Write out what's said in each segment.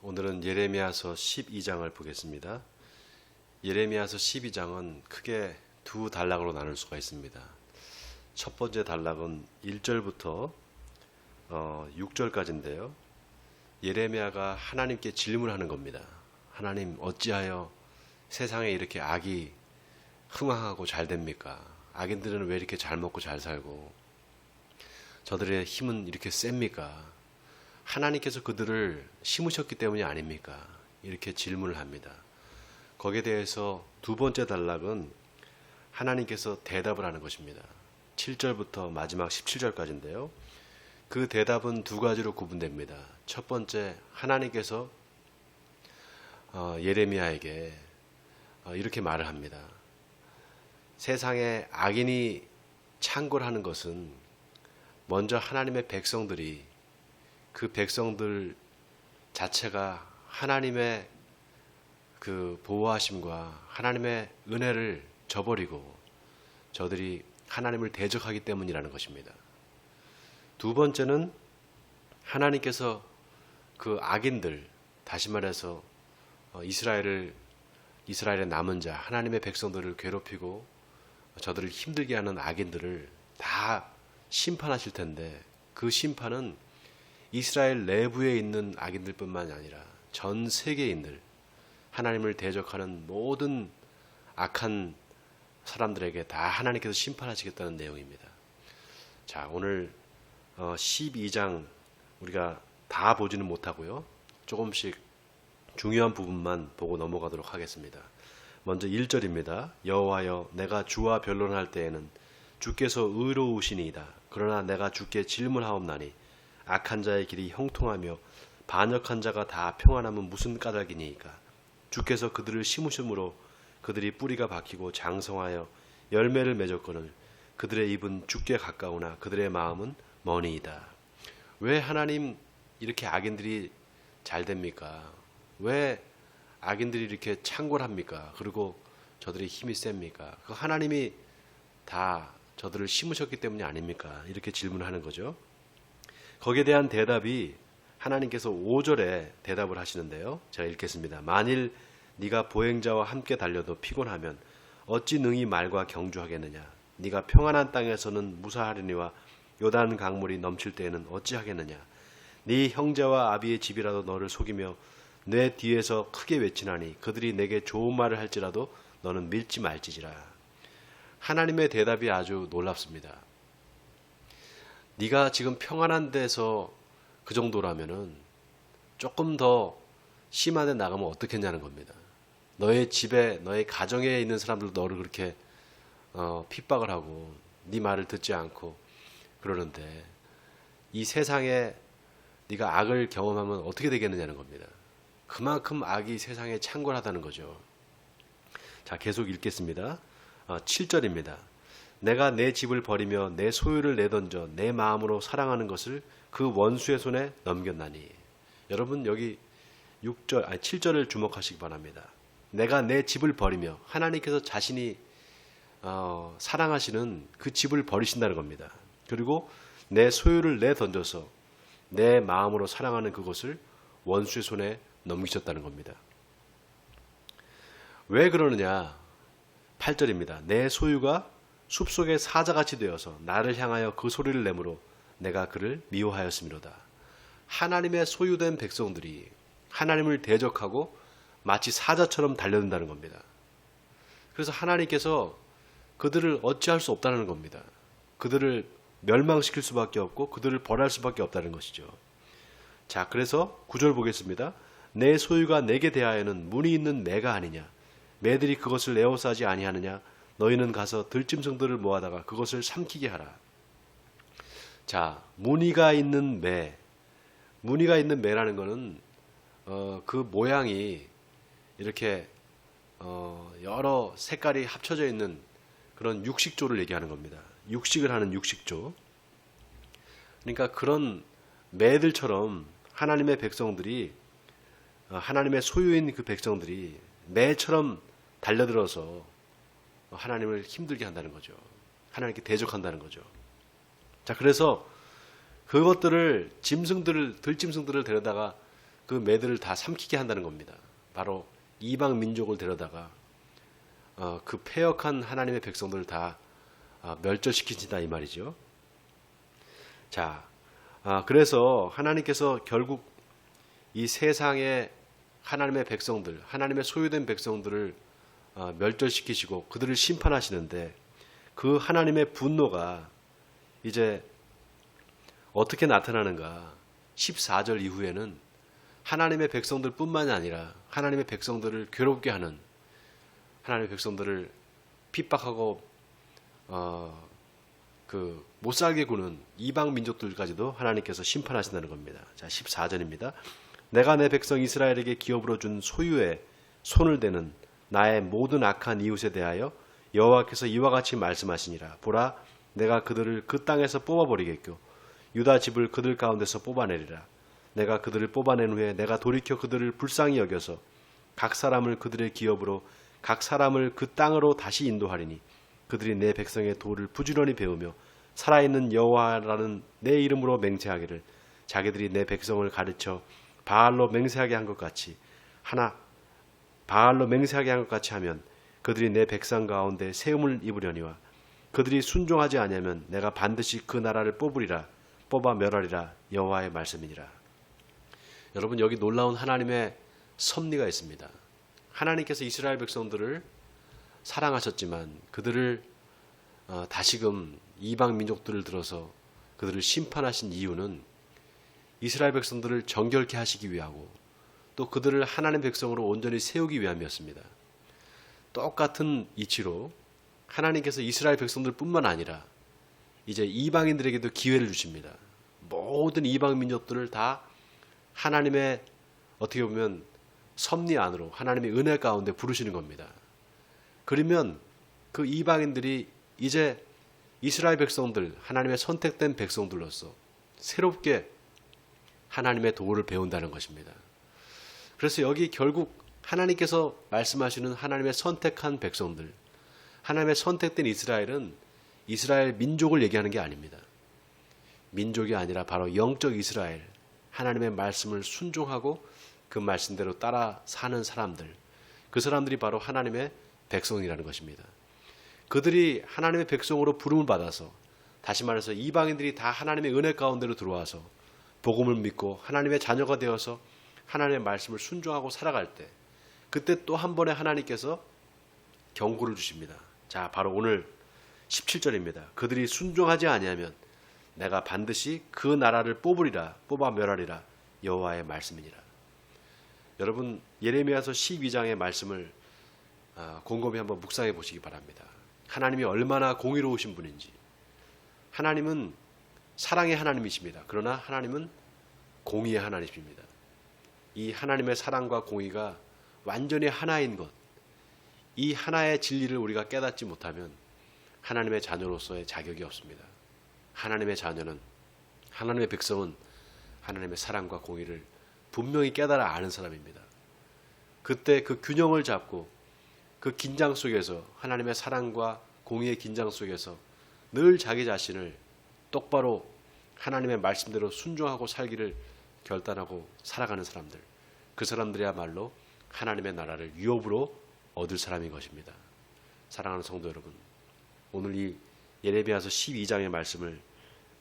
오늘은 예레미야서 12장을 보겠습니다. 예레미야서 12장은 크게 두 단락으로 나눌 수가 있습니다. 첫 번째 단락은 1절부터 6절까지인데요. 예레미야가 하나님께 질문하는 겁니다. 하나님, 어찌하여 세상에 이렇게 악이 흥왕하고 잘 됩니까? 악인들은 왜 이렇게 잘 먹고 잘 살고 저들의 힘은 이렇게 셉니까? 하나님께서 그들을 심으셨기 때문이 아닙니까? 이렇게 질문을 합니다. 거기에 대해서 두 번째 단락은 하나님께서 대답을 하는 것입니다. 7절부터 마지막 17절까지인데요. 그 대답은 두 가지로 구분됩니다. 첫 번째, 하나님께서 예레미야에게 이렇게 말을 합니다. 세상에 악인이 창궐하는 것은 먼저 하나님의 백성들이 그 백성들 자체가 하나님의 그 보호하심과 하나님의 은혜를 저버리고 저들이 하나님을 대적하기 때문이라는 것입니다. 두 번째는 하나님께서 그 악인들, 다시 말해서 이스라엘의 남은 자, 하나님의 백성들을 괴롭히고 저들을 힘들게 하는 악인들을 다 심판하실 텐데, 그 심판은 이스라엘 내부에 있는 악인들뿐만이 아니라 전 세계인들, 하나님을 대적하는 모든 악한 사람들에게 다 하나님께서 심판하시겠다는 내용입니다. 자, 오늘 12장 우리가 다 보지는 못하고요. 조금씩 중요한 부분만 보고 넘어가도록 하겠습니다. 먼저 1절입니다. 여호와여, 내가 주와 변론할 때에는 주께서 의로우시니이다. 그러나 내가 주께 질문하옵나니 악한 자의 길이 형통하며 반역한 자가 다 평안하면 무슨 까닭이니이까? 주께서 그들을 심으심으로 그들이 뿌리가 박히고 장성하여 열매를 맺었거늘 그들의 입은 주께 가까우나 그들의 마음은 머니이다. 왜 하나님 이렇게 악인들이 잘 됩니까? 왜 악인들이 이렇게 창궐합니까? 그리고 저들이 힘이 셉니까? 그 하나님이 다 저들을 심으셨기 때문이 아닙니까? 이렇게 질문하는 거죠. 거기에 대한 대답이 하나님께서 5절에 대답을 하시는데요. 제가 읽겠습니다. 만일 네가 보행자와 함께 달려도 피곤하면 어찌 능히 말과 경주하겠느냐? 네가 평안한 땅에서는 무사하리니와 요단 강물이 넘칠 때에는 어찌하겠느냐? 네 형제와 아비의 집이라도 너를 속이며 내 뒤에서 크게 외치나니 그들이 내게 좋은 말을 할지라도 너는 믿지 말지니라. 하나님의 대답이 아주 놀랍습니다. 네가 지금 평안한 데서 그 정도라면은 조금 더 심한 데 나가면 어떻겠냐는 겁니다. 너의 집에, 너의 가정에 있는 사람들도 너를 그렇게 핍박을 하고 네 말을 듣지 않고 그러는데 이 세상에 네가 악을 경험하면 어떻게 되겠느냐는 겁니다. 그만큼 악이 세상에 창궐하다는 거죠. 자, 계속 읽겠습니다. 7절입니다. 내가 내 집을 버리며 내 소유를 내던져 내 마음으로 사랑하는 것을 그 원수의 손에 넘겼나니. 여러분 여기 7절을 주목하시기 바랍니다. 내가 내 집을 버리며, 하나님께서 자신이 사랑하시는 그 집을 버리신다는 겁니다. 그리고 내 소유를 내던져서 내 마음으로 사랑하는 그것을 원수의 손에 넘기셨다는 겁니다. 왜 그러느냐? 8절입니다. 내 소유가 숲속의 사자같이 되어서 나를 향하여 그 소리를 내므로 내가 그를 미워하였음이로다. 하나님의 소유된 백성들이 하나님을 대적하고 마치 사자처럼 달려든다는 겁니다. 그래서 하나님께서 그들을 어찌할 수 없다는 겁니다. 그들을 멸망시킬 수밖에 없고 그들을 벌할 수밖에 없다는 것이죠. 자, 그래서 9절 보겠습니다. 내 소유가 내게 대하여는 문이 있는 매가 아니냐? 매들이 그것을 에워싸지 아니하느냐? 너희는 가서 들짐승들을 모아다가 그것을 삼키게 하라. 자, 무늬가 있는 매. 무늬가 있는 매라는 것은 그 모양이 이렇게 여러 색깔이 합쳐져 있는 그런 육식조를 얘기하는 겁니다. 육식을 하는 육식조. 그러니까 그런 매들처럼 하나님의 백성들이, 하나님의 소유인 그 백성들이 매처럼 달려들어서 하나님을 힘들게 한다는 거죠. 하나님께 대적한다는 거죠. 자, 그래서 그것들을 들짐승들을 데려다가 그 매들을 다 삼키게 한다는 겁니다. 바로 이방 민족을 데려다가 그 패역한 하나님의 백성들을 다 멸절시키신다 이 말이죠. 자, 그래서 하나님께서 결국 이 세상의 하나님의 백성들, 하나님의 소유된 백성들을 멸절시키시고 그들을 심판하시는데, 그 하나님의 분노가 이제 어떻게 나타나는가? 14절 이후에는 하나님의 백성들 뿐만이 아니라 하나님의 백성들을 괴롭게 하는, 하나님의 백성들을 핍박하고 못 살게 구는 이방 민족들까지도 하나님께서 심판하신다는 겁니다. 자, 14절입니다. 내가 내 백성 이스라엘에게 기업으로 준 소유에 손을 대는 나의 모든 악한 이웃에 대하여 여호와께서 이와 같이 말씀하시니라. 보라, 내가 그들을 그 땅에서 뽑아버리겠고 유다 집을 그들 가운데서 뽑아내리라. 내가 그들을 뽑아낸 후에 내가 돌이켜 그들을 불쌍히 여겨서 각 사람을 그들의 기업으로 각 사람을 그 땅으로 다시 인도하리니 그들이 내 백성의 도를 부지런히 배우며 살아있는 여호와라는 내 이름으로 맹세하기를, 자기들이 내 백성을 가르쳐 바알로 맹세하게 한 것 같이 하면 그들이 내 백성 가운데 세움을 입으려니와 그들이 순종하지 아니하면 내가 반드시 그 나라를 뽑아 멸하리라. 여호와의 말씀이니라. 여러분, 여기 놀라운 하나님의 섭리가 있습니다. 하나님께서 이스라엘 백성들을 사랑하셨지만 그들을 다시금 이방 민족들을 들어서 그들을 심판하신 이유는 이스라엘 백성들을 정결케 하시기 위하고 또 그들을 하나님의 백성으로 온전히 세우기 위함이었습니다. 똑같은 이치로 하나님께서 이스라엘 백성들 뿐만 아니라 이제 이방인들에게도 기회를 주십니다. 모든 이방 민족들을 다 하나님의 어떻게 보면 섭리 안으로, 하나님의 은혜 가운데 부르시는 겁니다. 그러면 그 이방인들이 이제 이스라엘 백성들, 하나님의 선택된 백성들로서 새롭게 하나님의 도를 배운다는 것입니다. 그래서 여기 결국 하나님께서 말씀하시는 하나님의 선택한 백성들, 하나님의 선택된 이스라엘은 이스라엘 민족을 얘기하는 게 아닙니다. 민족이 아니라 바로 영적 이스라엘, 하나님의 말씀을 순종하고 그 말씀대로 따라 사는 사람들, 그 사람들이 바로 하나님의 백성이라는 것입니다. 그들이 하나님의 백성으로 부름을 받아서, 다시 말해서 이방인들이 다 하나님의 은혜 가운데로 들어와서 복음을 믿고 하나님의 자녀가 되어서 하나님의 말씀을 순종하고 살아갈 때, 그때 또 한 번에 하나님께서 경고를 주십니다. 자, 바로 오늘 17절입니다. 그들이 순종하지 아니하면 내가 반드시 그 나라를 뽑아 멸하리라. 여호와의 말씀이니라. 여러분, 예레미야서 12장의 말씀을 곰곰이 한번 묵상해 보시기 바랍니다. 하나님이 얼마나 공의로우신 분인지. 하나님은 사랑의 하나님이십니다. 그러나 하나님은 공의의 하나님이십니다. 이 하나님의 사랑과 공의가 완전히 하나인 것, 이 하나의 진리를 우리가 깨닫지 못하면 하나님의 자녀로서의 자격이 없습니다. 하나님의 자녀는, 하나님의 백성은 하나님의 사랑과 공의를 분명히 깨달아 아는 사람입니다. 그때 그 균형을 잡고 그 긴장 속에서, 하나님의 사랑과 공의의 긴장 속에서 늘 자기 자신을 똑바로 하나님의 말씀대로 순종하고 살기를 결단하고 살아가는 사람들, 그 사람들이야말로 하나님의 나라를 유업으로 얻을 사람인 것입니다. 사랑하는 성도 여러분, 오늘 이 예레미야서 12장의 말씀을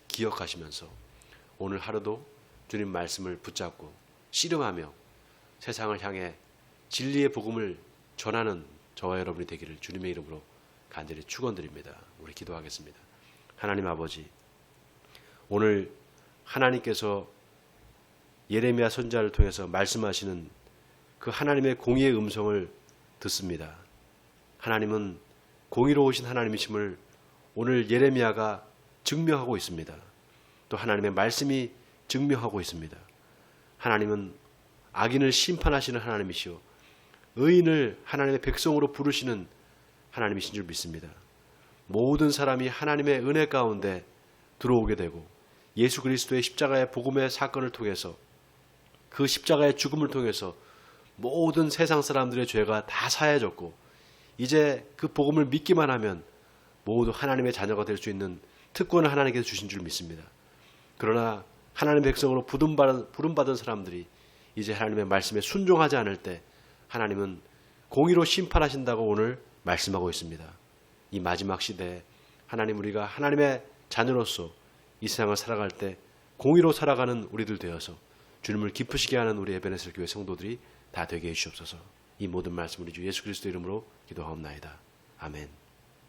기억하시면서 오늘 하루도 주님 말씀을 붙잡고 씨름하며 세상을 향해 진리의 복음을 전하는 저와 여러분이 되기를 주님의 이름으로 간절히 축원드립니다. 우리 기도하겠습니다. 하나님 아버지, 오늘 하나님께서 예레미야 선지자를 통해서 말씀하시는 그 하나님의 공의의 음성을 듣습니다. 하나님은 공의로우신 하나님이심을 오늘 예레미야가 증명하고 있습니다. 또 하나님의 말씀이 증명하고 있습니다. 하나님은 악인을 심판하시는 하나님이시오, 의인을 하나님의 백성으로 부르시는 하나님이신 줄 믿습니다. 모든 사람이 하나님의 은혜 가운데 들어오게 되고 예수 그리스도의 십자가의 복음의 사건을 통해서, 그 십자가의 죽음을 통해서 모든 세상 사람들의 죄가 다 사해졌고 이제 그 복음을 믿기만 하면 모두 하나님의 자녀가 될 수 있는 특권을 하나님께서 주신 줄 믿습니다. 그러나 하나님의 백성으로 부름받은 사람들이 이제 하나님의 말씀에 순종하지 않을 때 하나님은 공의로 심판하신다고 오늘 말씀하고 있습니다. 이 마지막 시대에 하나님, 우리가 하나님의 자녀로서 이 세상을 살아갈 때 공의로 살아가는 우리들 되어서 주님을 기쁘시게 하는 우리 에베네셀 교회 성도들이 다 되게 해주시옵소서. 이 모든 말씀 우리 주 예수 그리스도 이름으로 기도하옵나이다. 아멘.